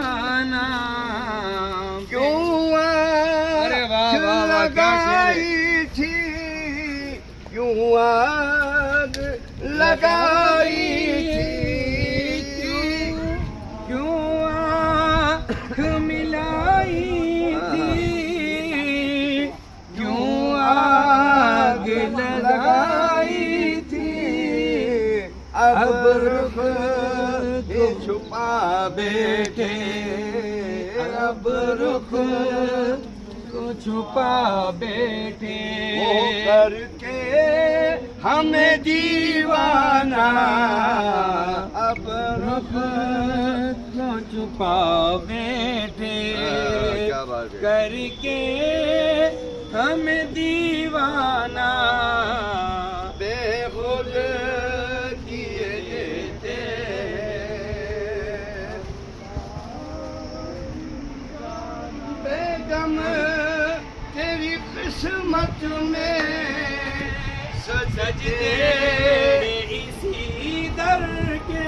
दीवाना क्यों आग लगाई थी, क्यों आग लगाई थी, क्यों आँख मिलाई थी, क्यों आग लगाई थी। अब रुख ये छुपा बैठे, अब रुख को छुपा बैठे, वो करके हमें दीवाना। अब रुख को छुपा बैठे, क्या बात है। करके हमें दीवाना। बेखुद किए देते, बेगम तेरी किस्मत में सजदे इसी दर के,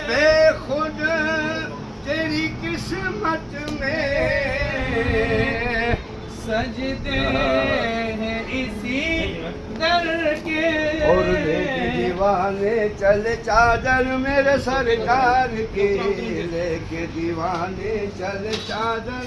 बेखुद तेरी किस्मत में सजदे हैं इसी दर के। और लेके दीवाने चले चादर मेरे सरकार की, लेके दीवाने चले चादर।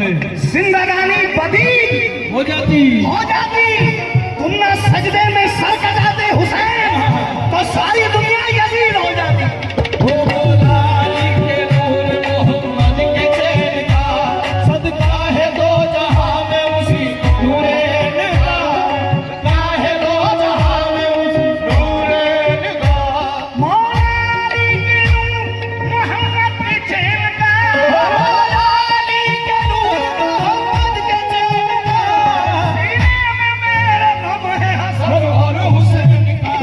जिंदगानी बदी हो जाती। तुम ना सजदे में सर कटाते हुसैन तो सारी दुनिया यजीद हो जाती। हो लाली के नूर मोहम्मद के चैन का सदका है दो जहां में उसी नूरे निगाह है दो जहां में उसी नूरे निगाह। मौला अली के नूर मोहम्मद के चैन का, मौला अली के नूर मोहम्मद के चैन का, सीने में मेरे गम है हसन और हुसैन का।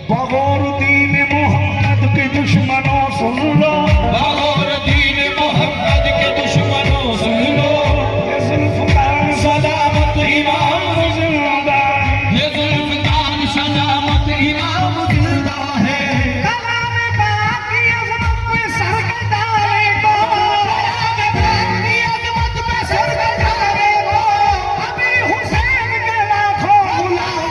बगौर-उद्दीन मोहम्मद के दुश्मनों सुन लो, बगौर-उद्दीन मोहम्मद के दुश्मनों सुन लो, ये जुल्फ़कार सलामत इमाम जिंदा है। ये जुल्फ़कार सलामत इमाम जिंदा है। कलाम पाक की अज़मत पे सर कटाने को, कलाम पाक की अज़मत पे सर कटाने को, अभी हुसैन के लाखों गुलाम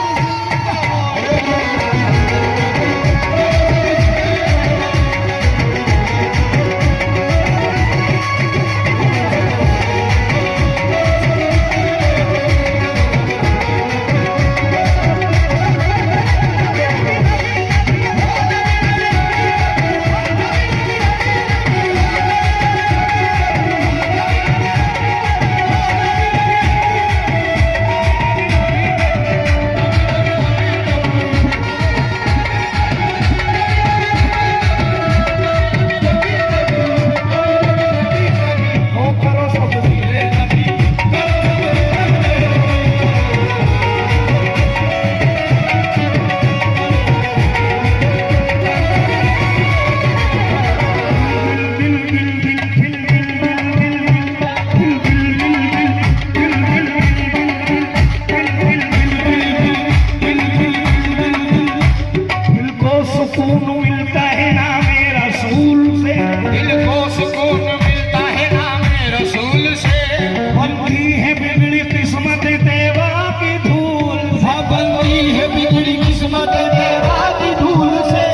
हो करो सब धीरे नबी, दिल को सुकून मिलता है नामे रसूल से, दिल को सुकून मिलता है नाम रसूल से। बनती है बिगड़ी किस्मत तेरा की धूल से, हाँ बनती है बिगड़ी किस्मत तेरा की धूल से।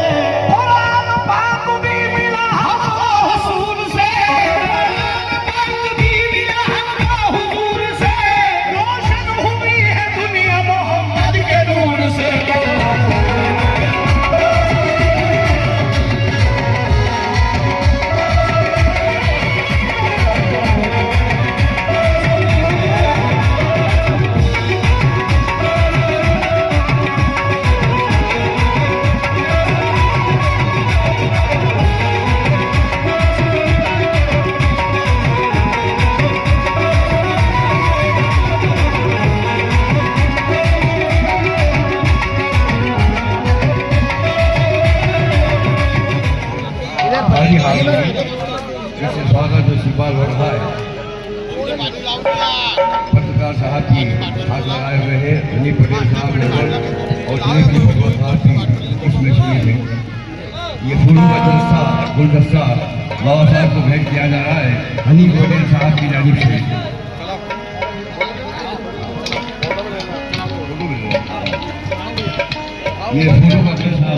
कुरान पाक भी मिला हमको हुजूर से, कुरान पाक भी मिला हमको हुजूर से, रोशन हुई है दुनिया मोहम्मद के नूर से। हाल ही में जैसे स्वागत जो सिपाल हो रहा है, पत्रकार साहब की हाथ लगाए हुए हैं, हनी पटेल साहब लोगों और दिलीप जी भगवत साहब की इसमें शरीक है। ये फूलों का जलसा गुलदस्ता बाबा साहब को भेंट किया जा रहा है हनी पटेल साहब की जानिब से। ये फूलों का जलसा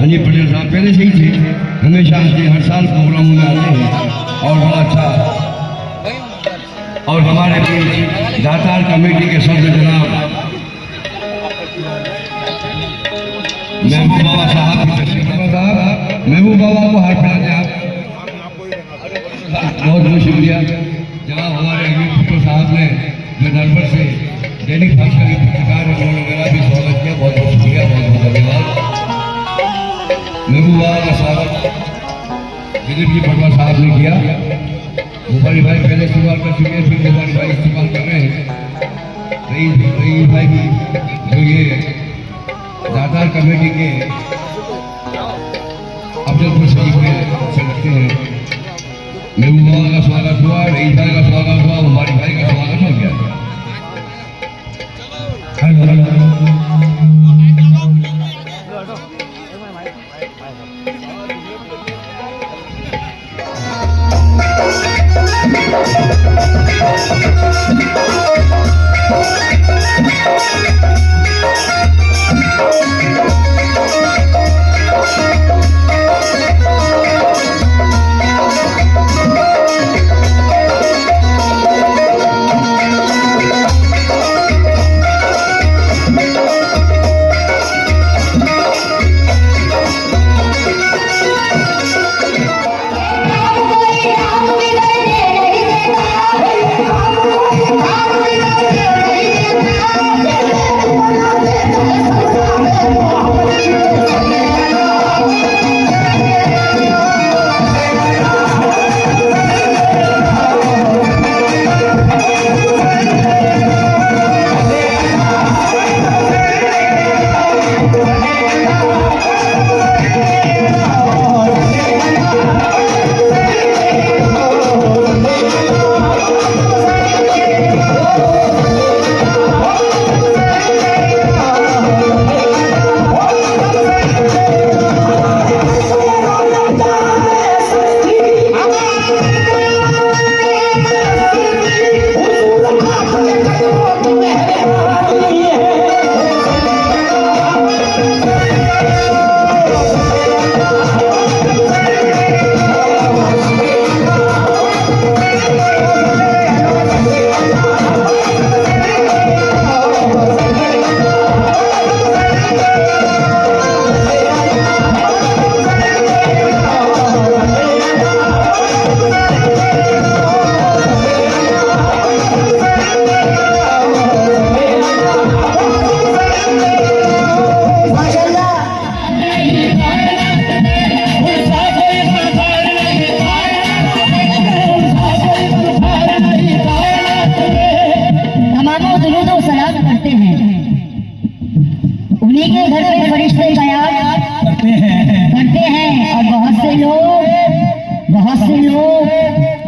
हनी पटेल साहब पहले से ही थे, हमेशा से हर साल प्रोग्रामों में आते हैं। और बड़ा अच्छा। और हमारे बीच दातार कमेटी के सदस्य जनाब महबूब बाबा साहब की तशरीफ साहब, महबूब बाबा को हाथ मिलाते आप, बहुत बहुत शुक्रिया जनाब। हमारे अमीर भुट्टो साहब ने जो नरबर से दैनिक भास्कर के पत्रकार हैं, उन्होंने मेरा भी स्वागत किया, बहुत बहुत शुक्रिया, बहुत बहुत धन्यवाद। महबूब बाबा का स्वागत दिलीप जी पटवा साहब ने किया। गोपाली भाई पहले इस्तेमाल कर चुके हैं, फिर गोपाली भाई इस्तेमाल कर रहे हैं। रईस भाई भी जो ये दातार कमेटी के अफजलपुर शरीफ में से लगते हैं, महबूब बाबा का स्वागत हुआ, रईस भाई का स्वागत हुआ, गोपाली भाई का स्वागत हो गया।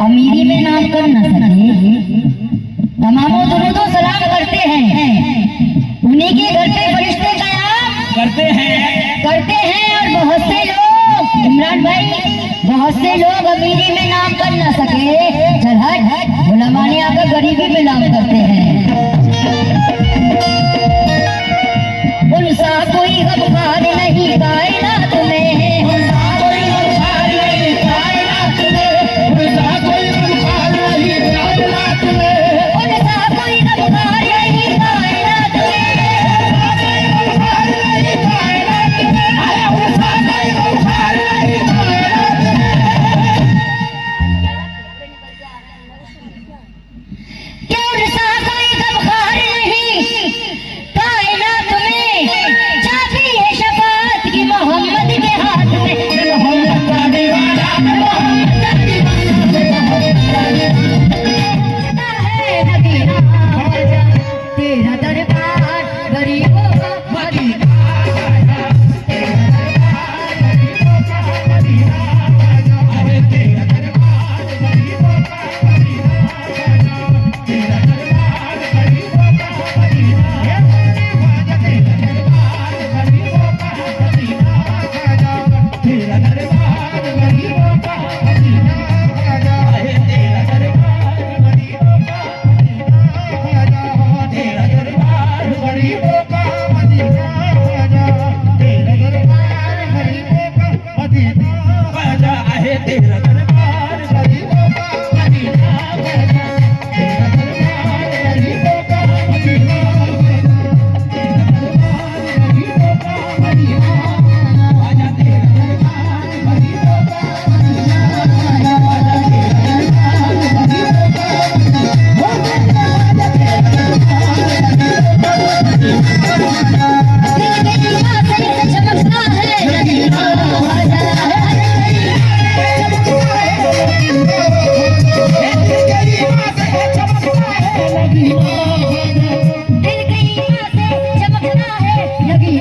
अमीरी में नाम कर न सके, तमामों दुरूदो सलाम करते हैं। उन्हीं के घर पे फरिश्ते कयाम करते हैं और बहुत से लोग, इमरान भाई, बहुत से लोग अमीरी में नाम कर न सके, चल हट, गुलामाने आकर गरीबी में नाम करते हैं। उनसा कोई गमखार नहीं कायनात में, उनसा कोई गमखार नहीं कायनात में, उनसा कोई गमखार नहीं कायनात में, उनसा कोई गमखार नहीं कायनात में, उनसा कोई गमखार नहीं कायनात में, अरे उनसा कोई गमखार नहीं कायनात में। क्या उनसा कोई गमखार नहीं कायनात में, चाबी है शफाअत की मोहम्मद के हाथ में, मोहम्मद का दीवाना, मोहम्मद का दीवाना, है मदीना आजा, तेरा दरबार गरीबों का मदीना आजा, तेरा दरबार गरीबों का मदीना आजा, अरे तेरा दरबार गरीबों का मदीना आजा, तेरा दरबार गरीबों का मदीना आजा, तेरा दरबार गरीबों का मदीना आजा, तेरा दरबार गरीबों का मदीना आजा, अरे तेरा दरबार गरीबों का मदीना आजा, तेरा दरबार गरीबों का मदीना आजा, तेरा दरबार गरीबों का मदीना आजा, अरे तेरा दरबार गरीबों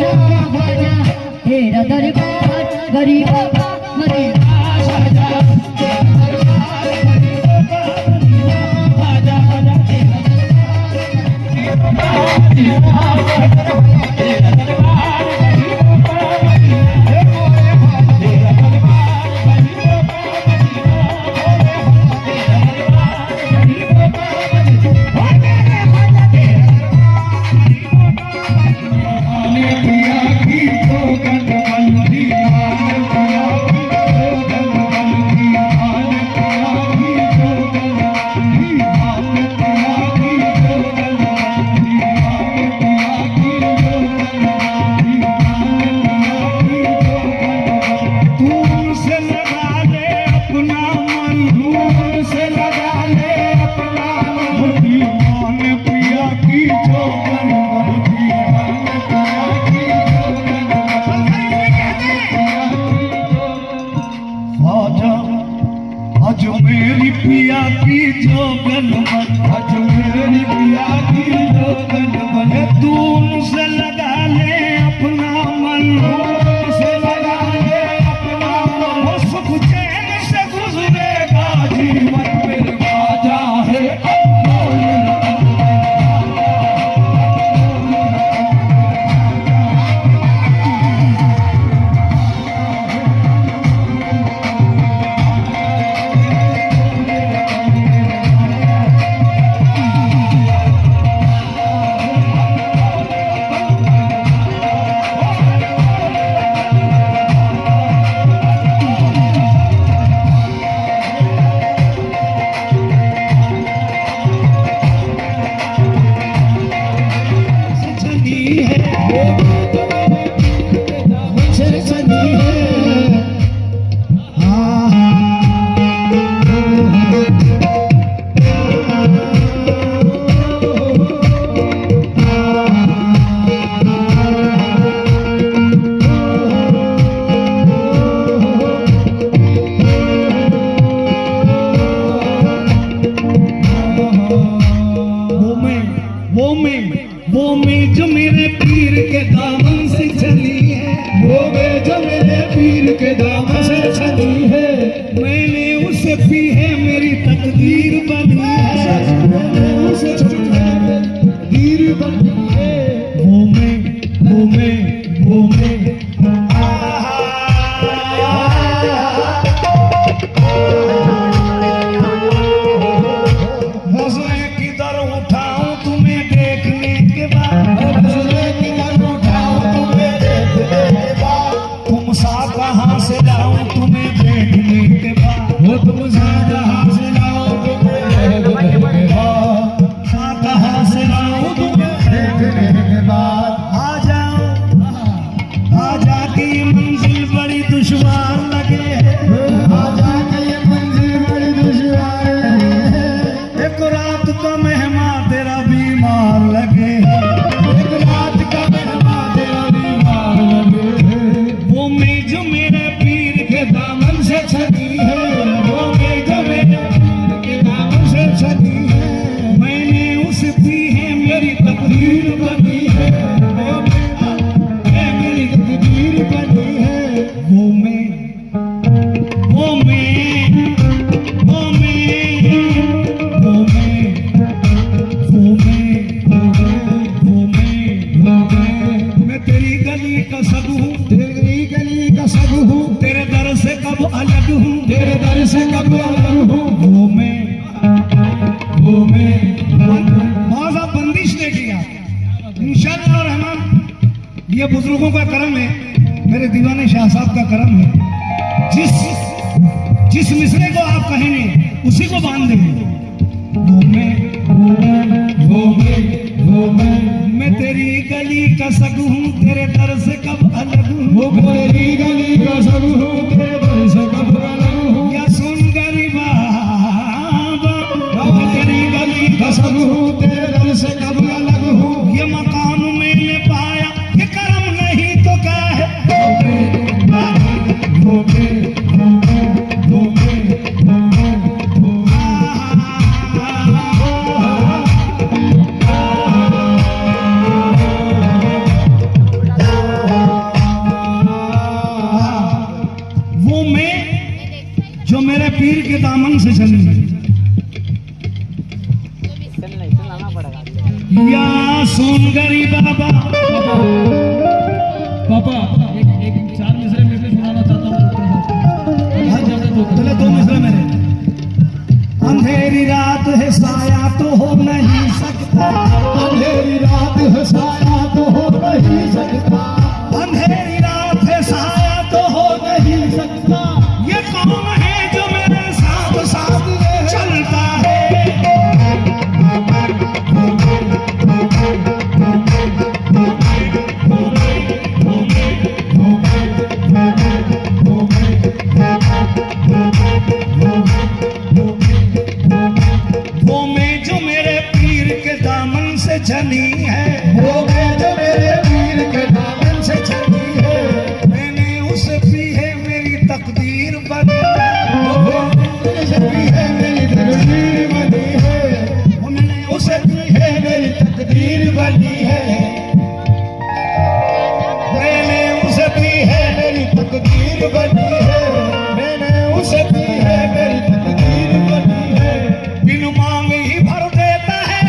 ख्वाजा तेरा दरबार गरीबों का मदीना साजा तेरा दरबार गरीबों का मदीना ख्वाजा तेरा दरबार गरीबों का मदीना तेरा दरबार गरीबों का मदीना तेरा दरबार गरीबों का मेरी पिया की जोगन आज मेरी पिया की जोगन तू उनसे लगा ले अपना मन से लगा ले अपना मन वो सुख चैन से गुजरेगा जीवन मेरे बाजा है वो में जो मेरे पीर के दामन से चली है वो में जो मेरे पीर के दामन से चली है मैंने उसे पी है मेरी तकदीर बनी है उसे तकदीर बनी है वो में कहाँ से लाऊं तुम्हें देखने के बाद वो तुम कहाँ से लाऊं तुम्हें देखने के बाद कहाँ से लाऊं तुम्हें देखने के बाद आ जाके ये मंजिल बड़ी दुश्वार लगे आ जाके ये मंजिल बड़ी दुश्वार लगे एक रात का मेहमान तेरा बीमार लगे एक रात का मेहमान तेरा बीमार लगे वो मैं जो मेरे पीर के दामन से छली है वो मैं जो मेरे पीर के दामन से छली है मैंने उसे पी है मेरी तकदीर बनी है मेरी तकदीर बनी है वो मैं तेरी गली का सब हूँ तेरी गली का सब हूँ तेरे दर से कब अलग हूँ तेरे दर से कब अलग हूँ वो मैं मौजा बंदिश ने किया इंशाअल्लाह रहमान ये बुजुर्गों का करम है मेरे दीवाने शाह साहब का करम है जिस मिसरे को आप कहेंगे उसी को बांध देंगे वो मैं तेरी गली का सग हूँ तेरे दर से कब अलग हूँ वो तेरी गली का सग हूँ तेरे दर से कब अलग हूँ या सुन गरीबा तेरी गली का सग हूँ तेरे दर से कब अलग हूँ ये मकाम मैंने पाया ये करम नहीं तो क्या है दामन से चली या सोनगरी बाबा। पापा एक 4 मिसरे में सुनाना चाहता हूँ। चले 2 मिसरे मेरे। अंधेरी रात है साया तो हो नहीं सकता, अंधेरी रात है साया तो हो नहीं सकता, अंधेरी रात है साया तो हो नहीं सकता। ये कौन है जो मेरे साथ साथ चलता है? जनी है वो मैं जो मेरे वीर के दामन से चली है। मैंने उसे पी है मेरी तकदीर बनी है, वो उसे पी है मेरी तकदीर बनी है, वो मैंने उसे पी है मेरी तकदीर बनी है, मैंने उसे पी है मेरी तकदीर बनी है, मैंने उसे पी है मेरी तकदीर बनी है। बिन मांग ही भर देता है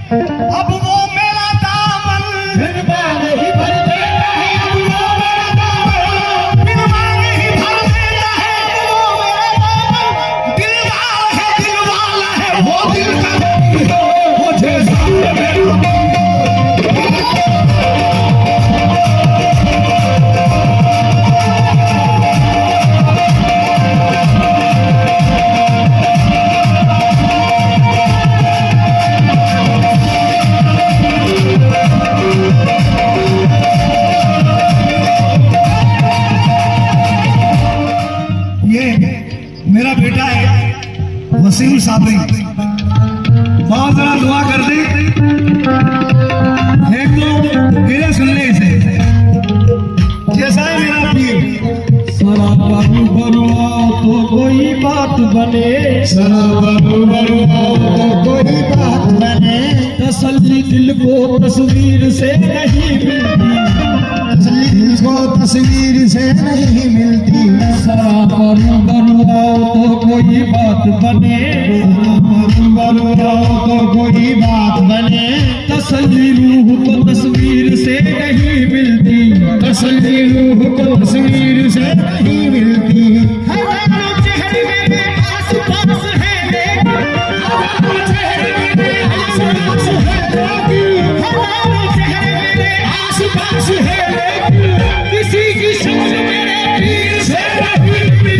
अब वो मेरा दामन, बिन मांग ही भर देता है अब वो मेरा दामन, बिन मांग ही भर देता है अब वो मेरा दामन। दिलवाला है वो दिल का मुझे सामने मेरा बेटा है वसीम साबरी। बहुत जरा दुआ कर दे। एक तो मेरे सुनने से जैसा है मेरा पीर। सरा बाबू बरुआ तो कोई बात बने, सरा बाबू बरुआ तो कोई बात बने। तसल्ली दिल को तस्वीर से नहीं मिलती, तसल्ली दिल को तस्वीर से नहीं मिलती। सरा बाबू बरुआ तो कोई बात बने, बरुआ तो कोई बात बने। तसल्ली रूह को तस्वीर से नहीं मिलती, तसल्ली रूह को तस्वीर से नहीं मिलती। हजारों चेहरे मेरे आस-पास हैं लेकिन, हजारों चेहरे मेरे आस-पास हैं लेकिन, हजारों चेहरे मेरे आस-पास हैं लेकिन, किसी की शक्ल मेरे पीर से नहीं मिलती।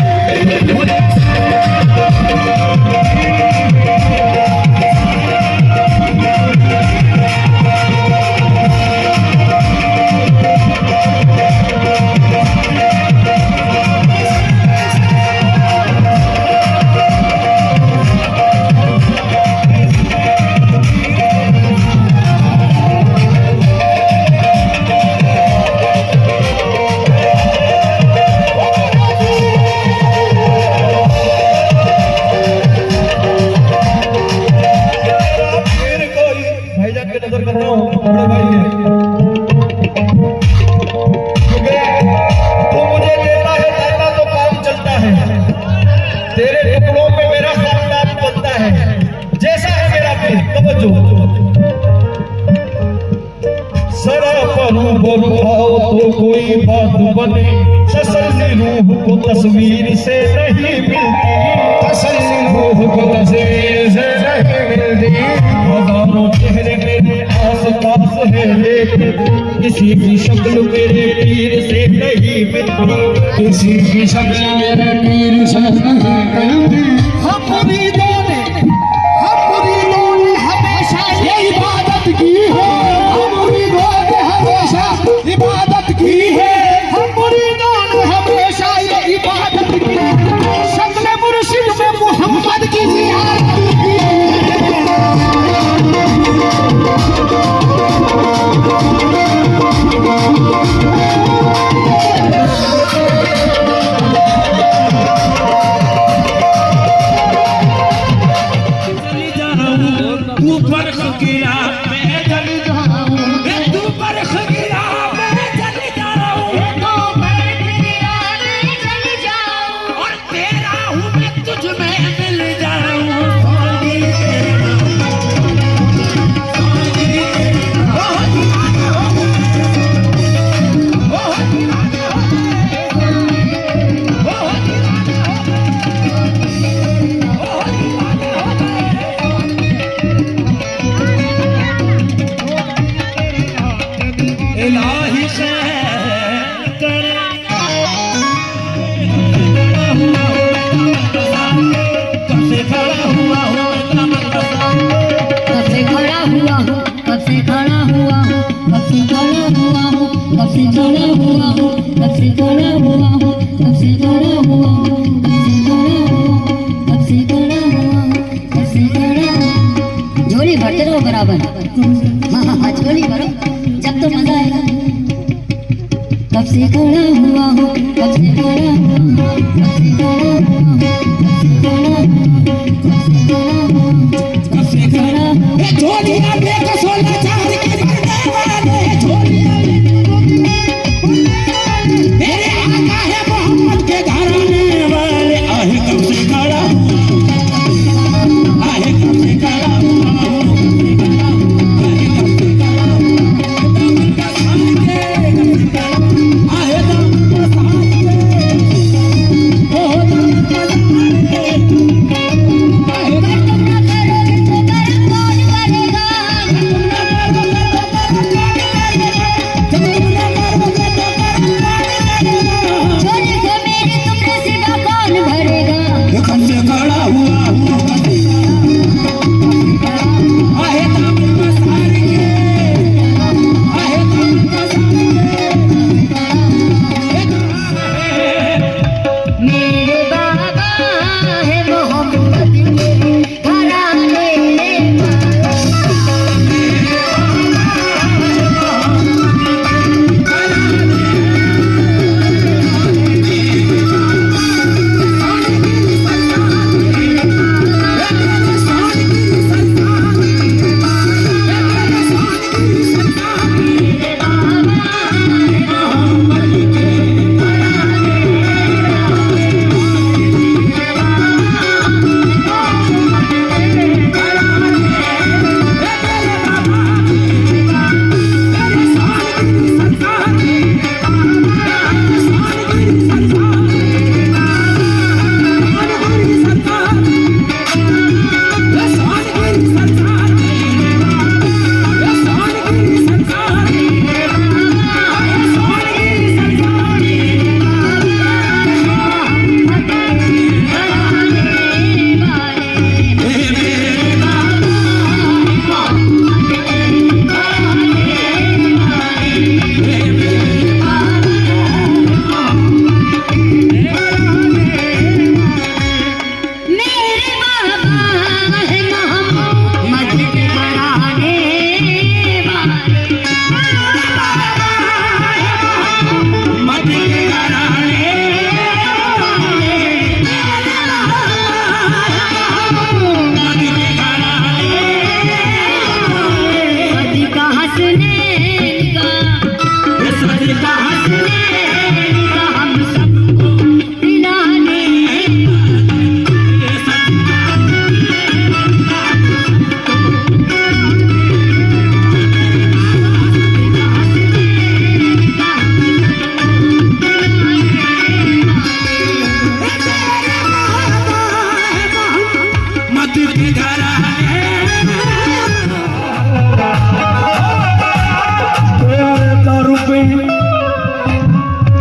तो कोई बात बने, तसल्ली रूह को तस्वीर से नहीं मिलती, तसल्ली रूह को तस्वीर से नहीं मिलती। हजारों चेहरे मेरे आस-पास है लेकिन, किसी की शक्ल मेरे पीर से नहीं मिलती, किसी की शक्ल मेरे पीर से नहीं मिलती। हम मुरीदों ने हमेशा ये इबादत की है, हम मुरीदों ने हमेशा इबादत की है, हम मुरीदों ने हमेशा ये इबादत की है। शक्ल मुर्शिद में मोहम्मद की जियारत की है। हुसैन करे कब से खड़ा हुआ हूँ कब से खड़ा हुआ हूँ कब से खड़ा हुआ हूँ कब से खड़ा हुआ हूँ कब से खड़ा हुआ हूँ कब से खड़ा हुआ हूँ कब से खड़ा हुआ हूँ कब से खड़ा हुआ हूँ कब से खड़ा हुआ झोली भरते रहो बराबर हाँ झोली भरो जब तो मजा आएगा कब से खड़ा हुआ हूँ कब से खड़ा हुआ हूँ कब से खड़ा हुआ हूँ कब से खड़ा हुआ हूँ कब से खड़ा हुआ हूँ झोलिया देखो सोना चांदी के भरने वाले झोलिया मेरे आका है मोहम्मद के घराने वाले आहे कब से खड़ा आहे कब से खड़ा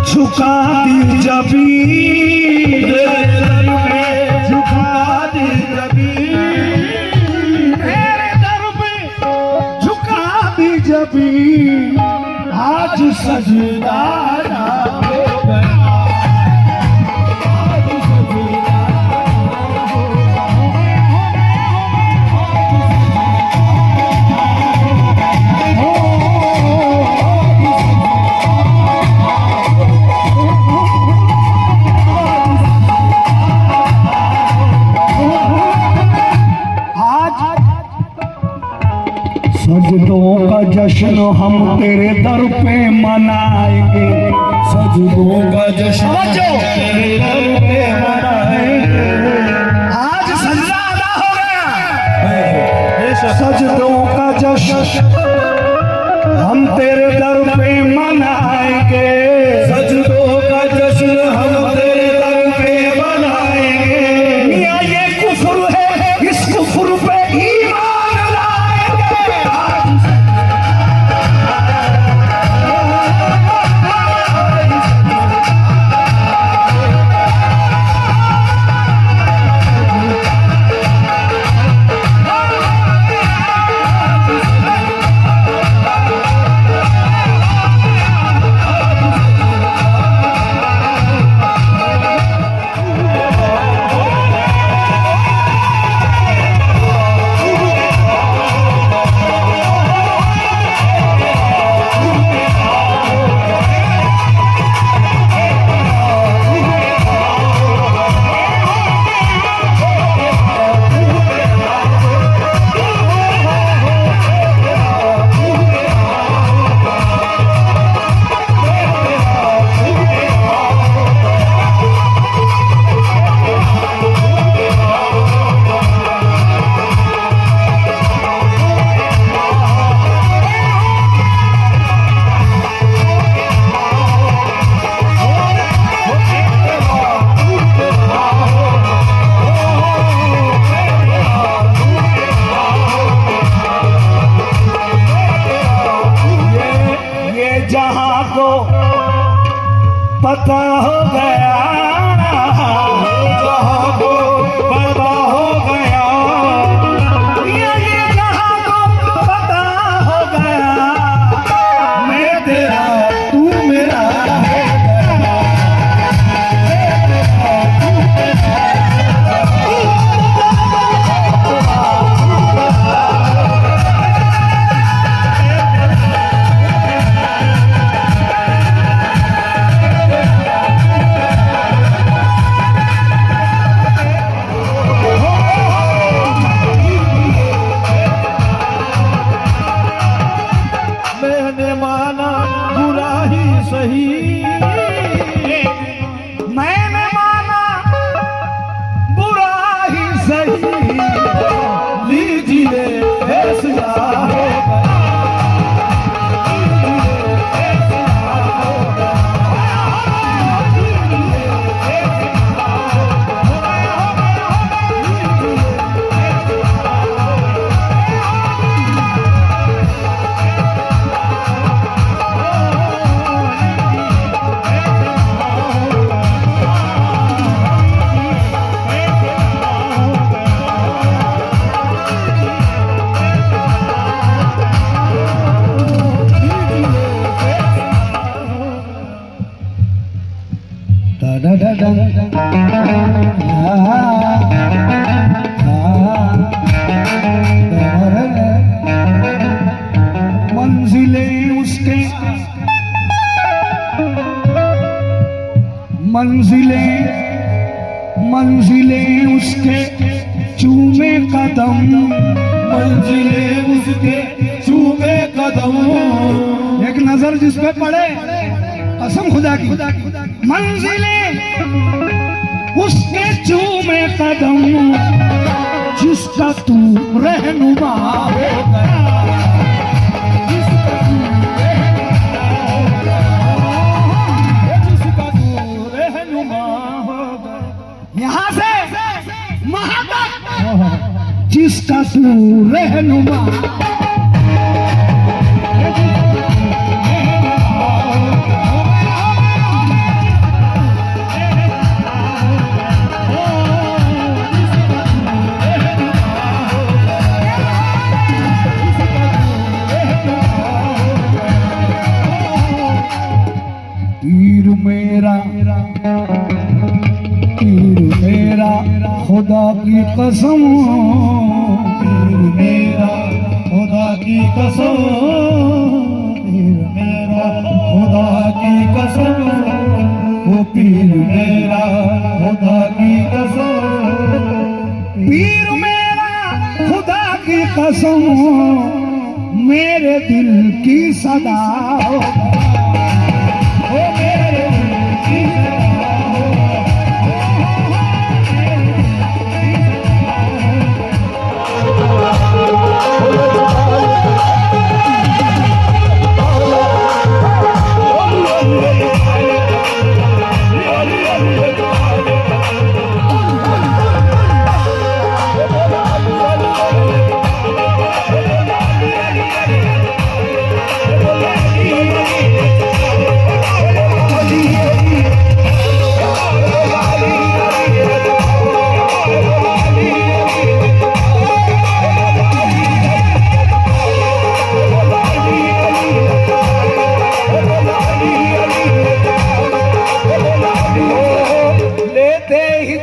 झुका दी जबी झुका दी जबी तेरे दर पे झुका दी जबी आज सजदा हो गया आज सजदा सजदों का जश्न हम तेरे दर पे मनाएंगे सजदों का जश्न तेरे दर पे मनाएंगे आज सजदा अदा हो गया सजदों का जश्न हम तेरे दर पे मनाएंगे सजदों का जश्न हम तेरे दर पे मनाएंगे मियां ये कुफ्र है इस कुफ्र पे ईमान लाएंगे पता हो गया, जहां को पता हो गया, ये जहां को पता हो गया, मैं तेरा तू मेरा हो गया। मैंने माना बुरा ही सही, मैंने माना बुरा ही सही, लीजिए फैसला हो गया। मंजिलें उसके, मंजिलें उसके चूमे कदम, मंजिलें उसके चूमे कदम। एक नजर जिस पे पड़े कसम खुदा की, मंजिलें उसके चूमे कदम, जिसका तू रहनुमा हो गया, जिसका तू रहनुमा हो गया। यहाँ से वहां तक जिसका तू रहनुमा। तीर मेरा खुदा की कसम, तीर मेरा खुदा की कसम, तीर मेरा खुदा की कसम, वो पीर मेरा खुदा की कसम, पीर मेरा खुदा की कसम, मेरे दिल की सदा हो, मेरे दिल की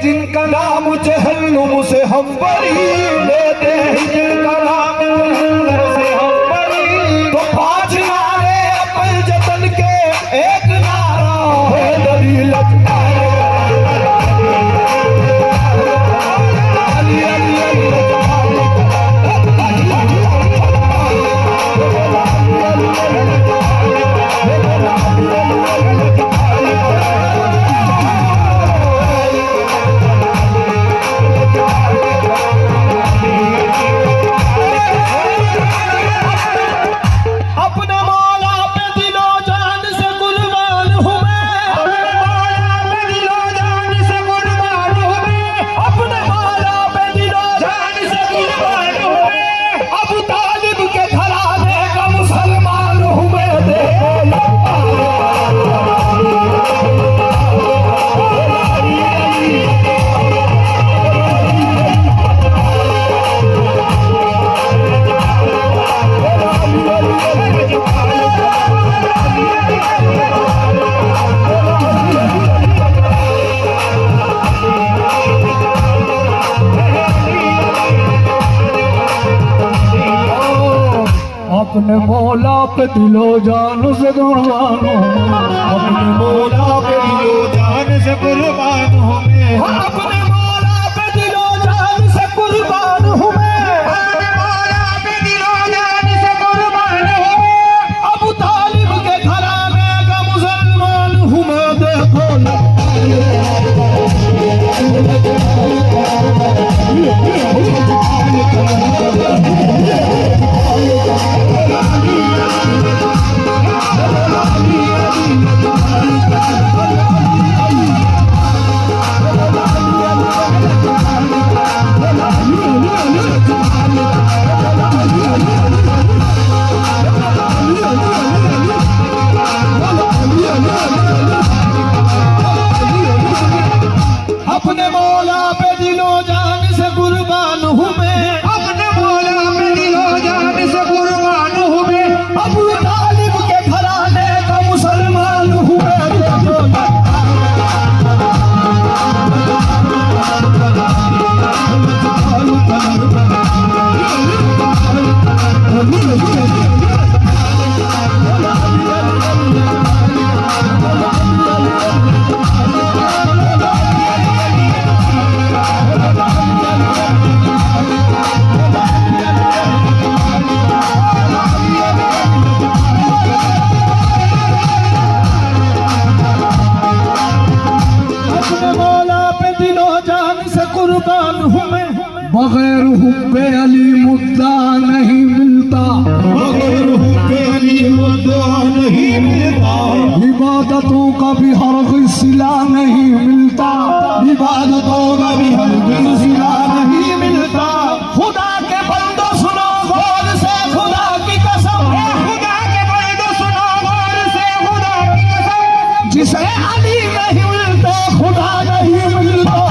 जिनका नाम जहन्नुम से हम बरी, लेते हैं जिनका नाम जहन्नुम से हम बरी, तो 5 नारे अपने जतन के एक नारा है दरी लचकाए, अली अली अली पे दिलो जान से कुर्बान हूँ अपने मौला पे दिलो जान से कुर्बान हूँ मैं अपने मौला पे दिलो जान से कुर्बान हूँ मैं अपने मौला पे दिलो जान से कुर्बान हूँ मैं अबू तालिब के घराने का मुसलमान हूँ मैं देखो अपने मौला पे दिलो जान से कुर्बान हूँ मैं अपने मौला पे दिलो जान से कुर्बान हूँ मैं अबू तालिब के घराने का मुसलमान हूँ मैं देखो अपने मौला पे दिलो जान से कुर्बान हूँ मैं बगैर हुब्बे अली मुद्दा नहीं मिलता मगर हुब्बे अली मुद्दा नहीं मिलता इबादतों का भी हर सिला नहीं मिलता इबादतों का भी हरगिज़ सिला नहीं मिलता खुदा के बंदो सुनो गौर से खुदा की कसम खुदा के बंदो सुनो गौर से खुदा की कसम जिसे अली नहीं मिलते खुदा नहीं मिलता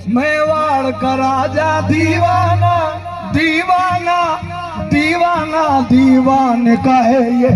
मेवाड़ का राजा दीवाना दीवाना दीवाना दीवाने का है ये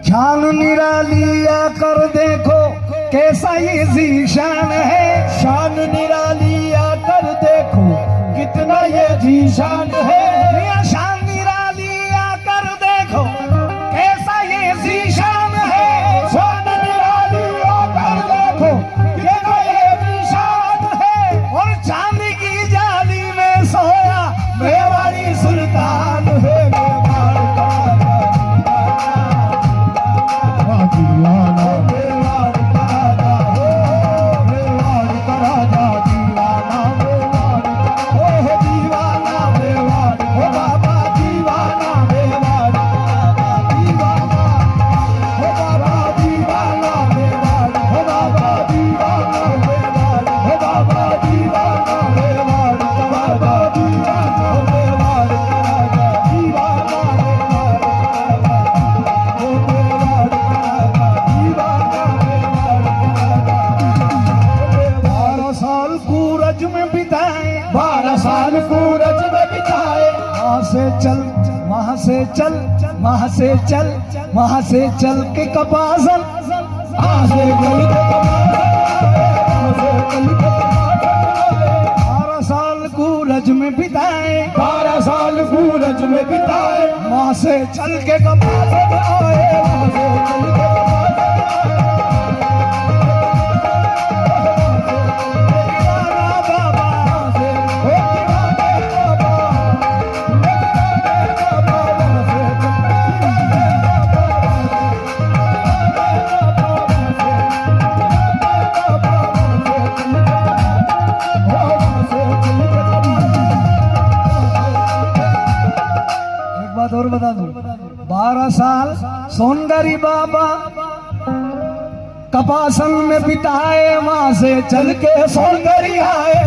शान निराली आकर देखो कैसा ये जीशान है शान निराली आकर देखो कितना ये जीशान है शान निराली आकर देखो कैसा ये जीशान है शान निराली आकर देखो कितना ये जीशान है और चांदी की जाली में सोया मेवाड़ी सुल्तान चल वहाँ से चल वहाँ से चल वहाँ से चल के कपासन वहाँ से चल के कपासन 12 साल सूरज में बिताए 12 साल सूरज में बिताए वहाँ से चल के कपासन आए वहाँ से चल के और बता दूं 12 साल सोनगरी बाबा कपासन में बिताए वहां से चल के सोनगरी आए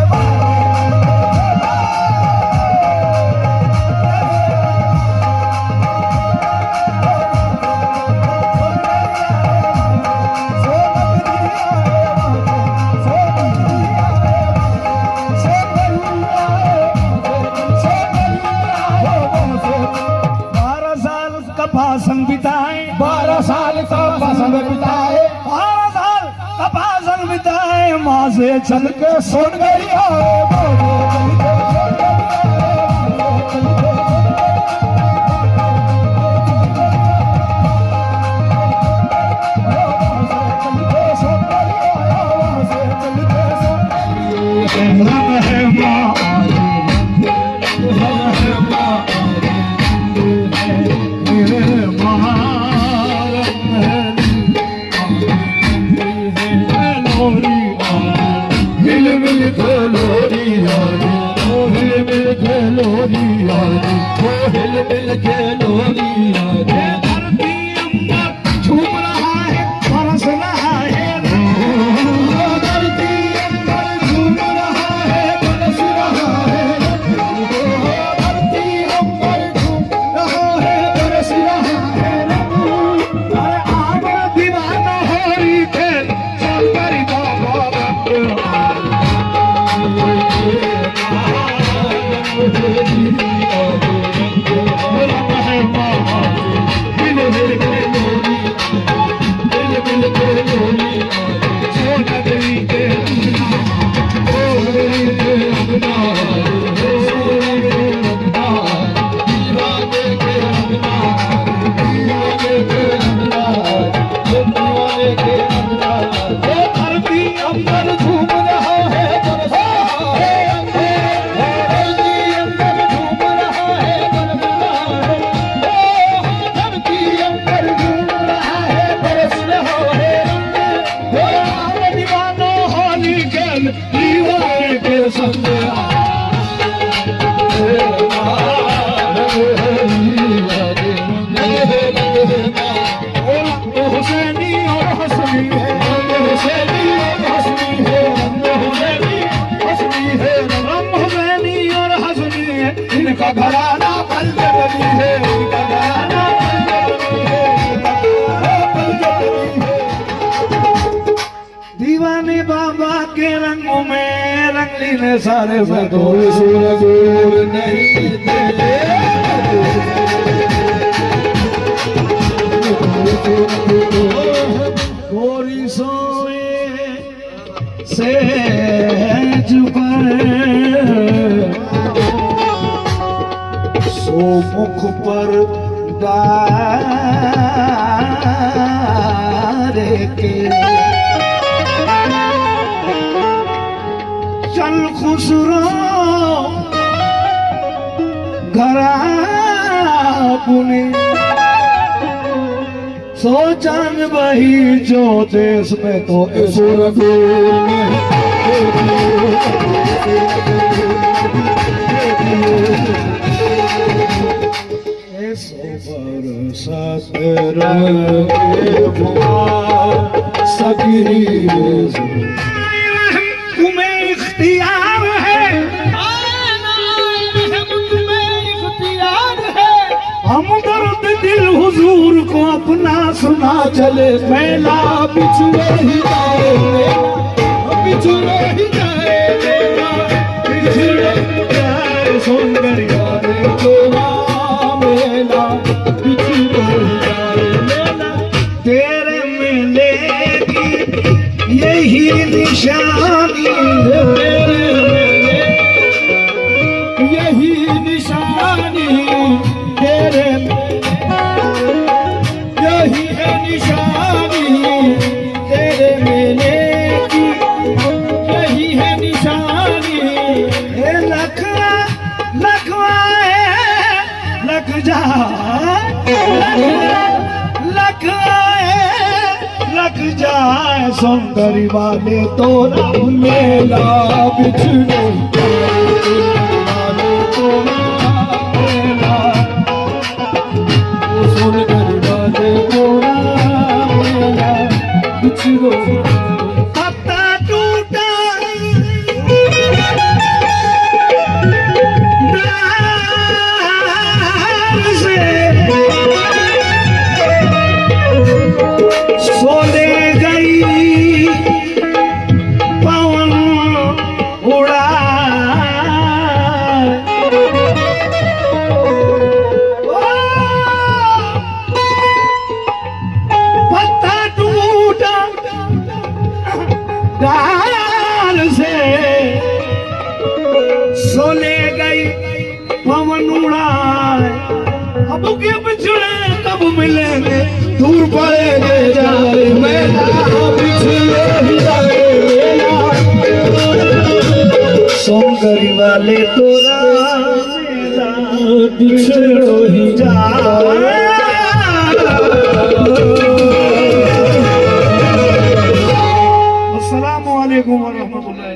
कपासन बिताए 12 साल कपासन बिताए 12 साल कपासन बिताए वहां से चल के सोनगरी इनका घराना पलजबरी है इनका घराना पलजबरी है दीवाने बाबा के रंगों में रंगली ने सारे बदोर सूरजूर नहीं देते गोरी सोए से सो मुख पर डारे के चल खुसरो घरा पुने सोचन वही जो देश में तो तुम्हें इख्तियार है हम दर्द दिल हुजूर को अपना सुना चले मेला बिछुए ही जाए बिछुए ही जाए बिछुए जाए सोनगरी वाले तेरे मिले की यही निशानी है, तेरे मिले यही निशानी, तेरे यही है निशानी, तेरे मिले की यही है निशानी। हे लखवा लखवाए लख जा लख आए लख जाए सौंदर्य वाले तो मेला बिछड़ो वाले तो मेला, सौंदर्य वाले तो मेला बिछड़ो। पत्ता टूटा डाल से सोले गई पवन उड़ा, पत्ता टूटा डाल से सोले गई पवन उड़ा। अब के बिछड़े कब मिलेंगे, दूर पड़ेंगे जाए मेला बिछड़े ही जाए मेला, सौंदर्य वाले तोरा मेला बिछड़ो ही जाए। अस्सलामु अलैकुम वरहमतुल्लाहि